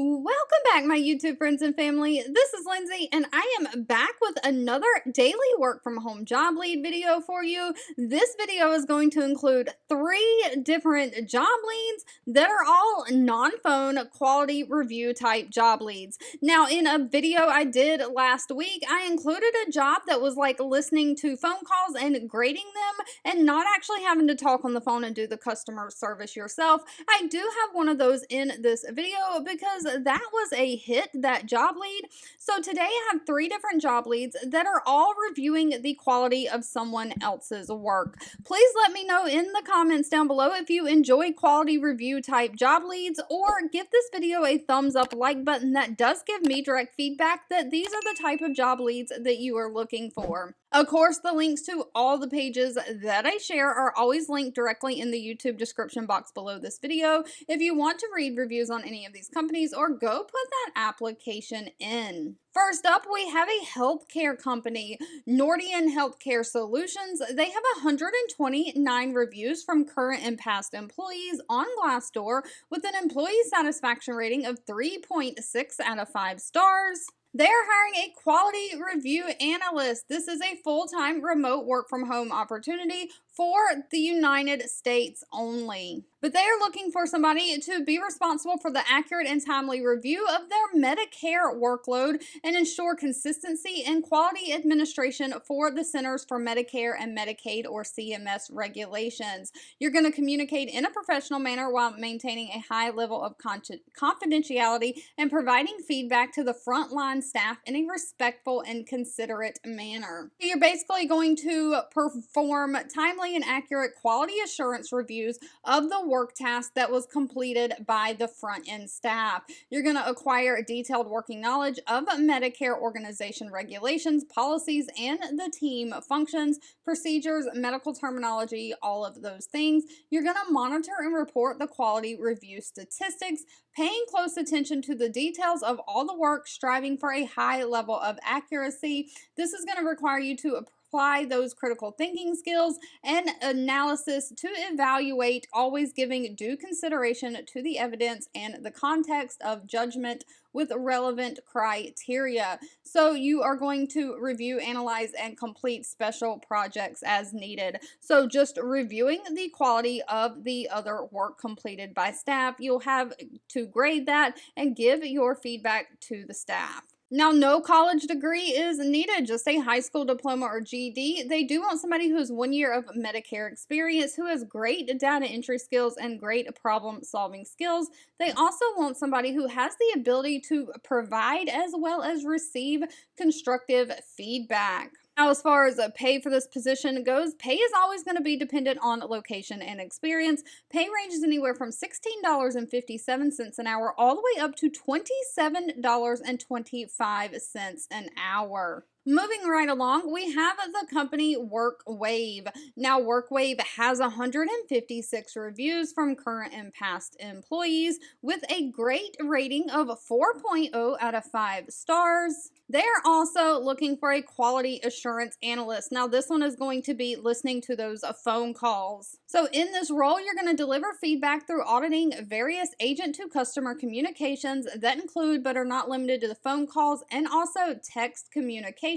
Welcome back, my YouTube friends and family. This is Lindsay, and I am back with another daily work from home job lead video for you. This video is going to include 3 different job leads that are all non-phone quality review type job leads. Now, in a video I did last week, I included a job that was like listening to phone calls and grading them and not actually having to talk on the phone and do the customer service yourself. I do have one of those in this video because that was a hit, that job lead. So today I have 3 different job leads that are all reviewing the quality of someone else's work. Please let me know in the comments down below if you enjoy quality review type job leads, or give this video a thumbs up like button. That does give me direct feedback that these are the type of job leads that you are looking for. Of course, the links to all the pages that I share are always linked directly in the YouTube description box below this video if you want to read reviews on any of these companies or go put that application in. First up, we have a healthcare company, Noridian Healthcare Solutions. They have 129 reviews from current and past employees on Glassdoor with an employee satisfaction rating of 3.6 out of 5 stars. They are hiring a quality review analyst. This is a full-time remote work from home opportunity for the United States only. But they are looking for somebody to be responsible for the accurate and timely review of their Medicare workload and ensure consistency and quality administration for the Centers for Medicare and Medicaid, or CMS, regulations. You're going to communicate in a professional manner while maintaining a high level of confidentiality and providing feedback to the frontline staff in a respectful and considerate manner. You're basically going to perform timely and accurate quality assurance reviews of the work task that was completed by the front-end staff. You're going to acquire detailed working knowledge of Medicare organization regulations, policies, and the team functions, procedures, medical terminology, all of those things. You're going to monitor and report the quality review statistics, paying close attention to the details of all the work, striving for a high level of accuracy. This is going to require you to apply those critical thinking skills and analysis to evaluate, always giving due consideration to the evidence and the context of judgment with relevant criteria. So you are going to review, analyze, and complete special projects as needed. So just reviewing the quality of the other work completed by staff, you'll have to grade that and give your feedback to the staff. Now, no college degree is needed, just a high school diploma or GED. They do want somebody who has 1 year of Medicare experience, who has great data entry skills and great problem-solving skills. They also want somebody who has the ability to provide as well as receive constructive feedback. Now, as far as pay for this position goes, pay is always going to be dependent on location and experience. Pay ranges anywhere from $16.57 an hour all the way up to $27.25 an hour. Moving right along, we have the company WorkWave. Now, WorkWave has 156 reviews from current and past employees with a great rating of 4.0 out of 5 stars. They're also looking for a quality assurance analyst. Now, this one is going to be listening to those phone calls. So in this role, you're going to deliver feedback through auditing various agent-to-customer communications that include but are not limited to the phone calls and also text communications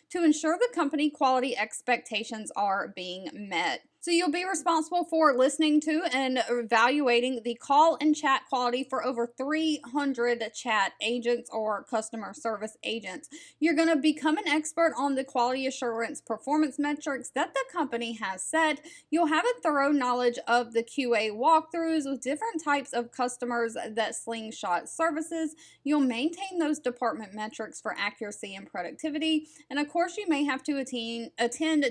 to ensure the company quality expectations are being met. So you'll be responsible for listening to and evaluating the call and chat quality for over 300 chat agents or customer service agents. You're going to become an expert on the quality assurance performance metrics that the company has set. You'll have a thorough knowledge of the QA walkthroughs with different types of customers that Slingshot services. You'll maintain those department metrics for accuracy and productivity. And of course, you may have to attend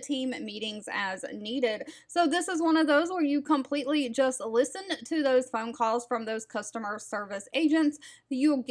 team meetings as needed. So this is one of those where you completely just listen to those phone calls from those customer service agents. You'll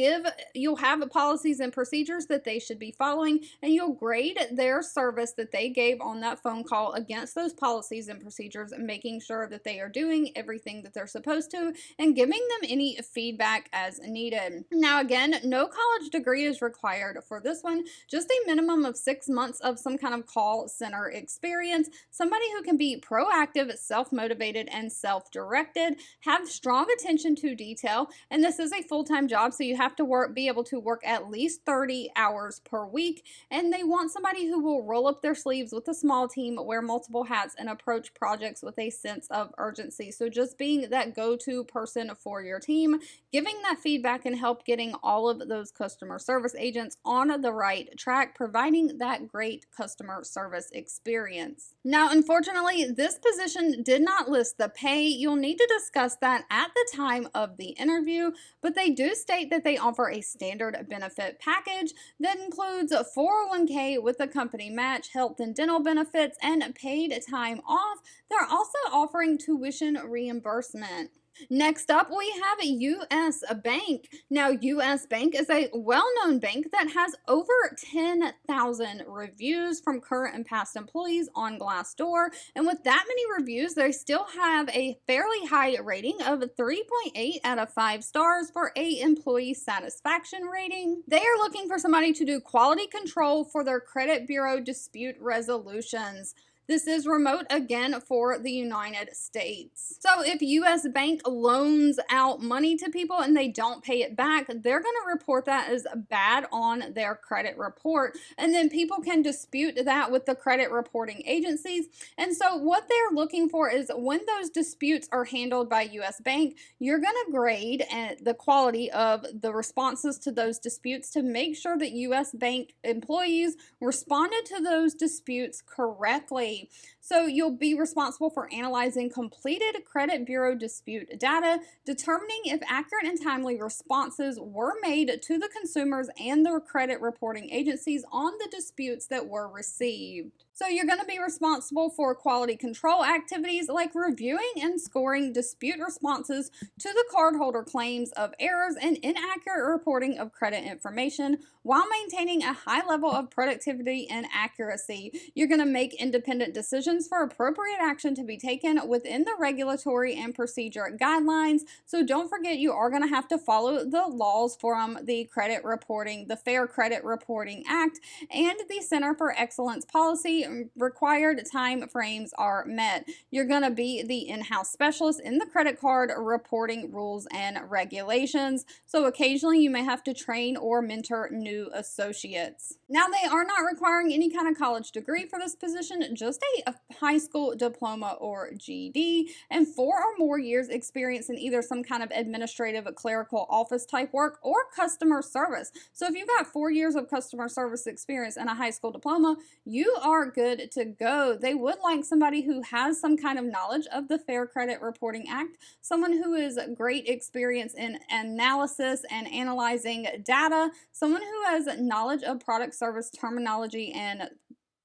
have policies and procedures that they should be following, and you'll grade their service that they gave on that phone call against those policies and procedures, making sure that they are doing everything that they're supposed to and giving them any feedback as needed. Now, again, no college degree is required for this one, just a minimum of 6 months of some kind of call center experience, somebody who can be pro proactive, self-motivated, and self-directed, have strong attention to detail, and this is a full-time job, so you have to be able to work at least 30 hours per week, and they want somebody who will roll up their sleeves with a small team, wear multiple hats, and approach projects with a sense of urgency. So just being that go-to person for your team, giving that feedback, and help getting all of those customer service agents on the right track, providing that great customer service experience. Now, unfortunately, this position did not list the pay. You'll need to discuss that at the time of the interview, but they do state that they offer a standard benefit package that includes a 401k with a company match, health and dental benefits, and paid time off. They're also offering tuition reimbursement. Next up, we have U.S. Bank. Now, U.S. Bank is a well-known bank that has over 10,000 reviews from current and past employees on Glassdoor. And with that many reviews, they still have a fairly high rating of 3.8 out of 5 stars for a employee satisfaction rating. They are looking for somebody to do quality control for their credit bureau dispute resolutions. This is remote again for the United States. So if U.S. Bank loans out money to people and they don't pay it back, they're going to report that as bad on their credit report. And then people can dispute that with the credit reporting agencies. And so what they're looking for is when those disputes are handled by U.S. Bank, you're going to grade the quality of the responses to those disputes to make sure that U.S. Bank employees responded to those disputes correctly. So you'll be responsible for analyzing completed credit bureau dispute data, determining if accurate and timely responses were made to the consumers and their credit reporting agencies on the disputes that were received. So you're going to be responsible for quality control activities like reviewing and scoring dispute responses to the cardholder claims of errors and inaccurate reporting of credit information while maintaining a high level of productivity and accuracy. You're going to make independent decisions for appropriate action to be taken within the regulatory and procedure guidelines. So don't forget, you are going to have to follow the laws from the credit reporting, the Fair Credit Reporting Act, and the Center for Excellence policy. Required time frames are met. You're going to be the in-house specialist in the credit card reporting rules and regulations. So occasionally you may have to train or mentor new associates. Now, they are not requiring any kind of college degree for this position, just a high school diploma or GED and 4 or more years experience in either some kind of administrative, clerical, office type work or customer service. So if you've got 4 years of customer service experience and a high school diploma, you are good to go. They would like somebody who has some kind of knowledge of the Fair Credit Reporting Act, someone who is great experience in analysis and analyzing data, someone who has knowledge of product service terminology and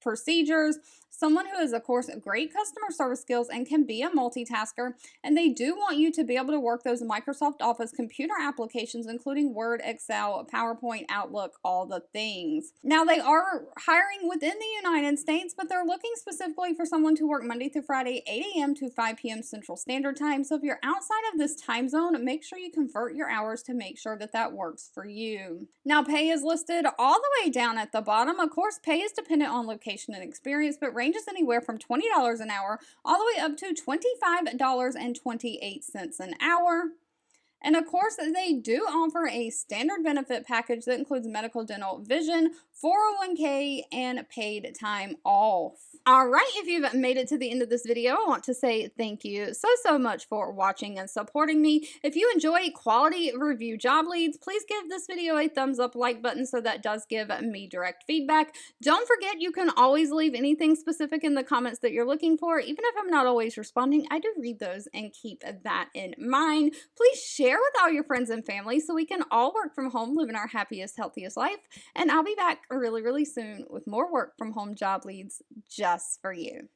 procedures, someone who has, of course, great customer service skills and can be a multitasker, and they do want you to be able to work those Microsoft Office computer applications, including Word, Excel, PowerPoint, Outlook, all the things. Now, they are hiring within the United States, but they're looking specifically for someone to work Monday through Friday, 8 a.m. to 5 p.m. Central Standard Time. So if you're outside of this time zone, make sure you convert your hours to make sure that that works for you. Now, pay is listed all the way down at the bottom. Of course, pay is dependent on location and experience, but ranges anywhere from $20 an hour all the way up to $25.28 an hour. And of course, they do offer a standard benefit package that includes medical, dental, vision, 401k, and paid time off. All right, if you've made it to the end of this video, I want to say thank you so much for watching and supporting me. If you enjoy quality review job leads, please give this video a thumbs up, like button, so that does give me direct feedback. Don't forget, you can always leave anything specific in the comments that you're looking for. Even if I'm not always responding, I do read those and keep that in mind. Please share with all your friends and family so we can all work from home, living our happiest, healthiest life. And I'll be back really soon with more work from home job leads just for you.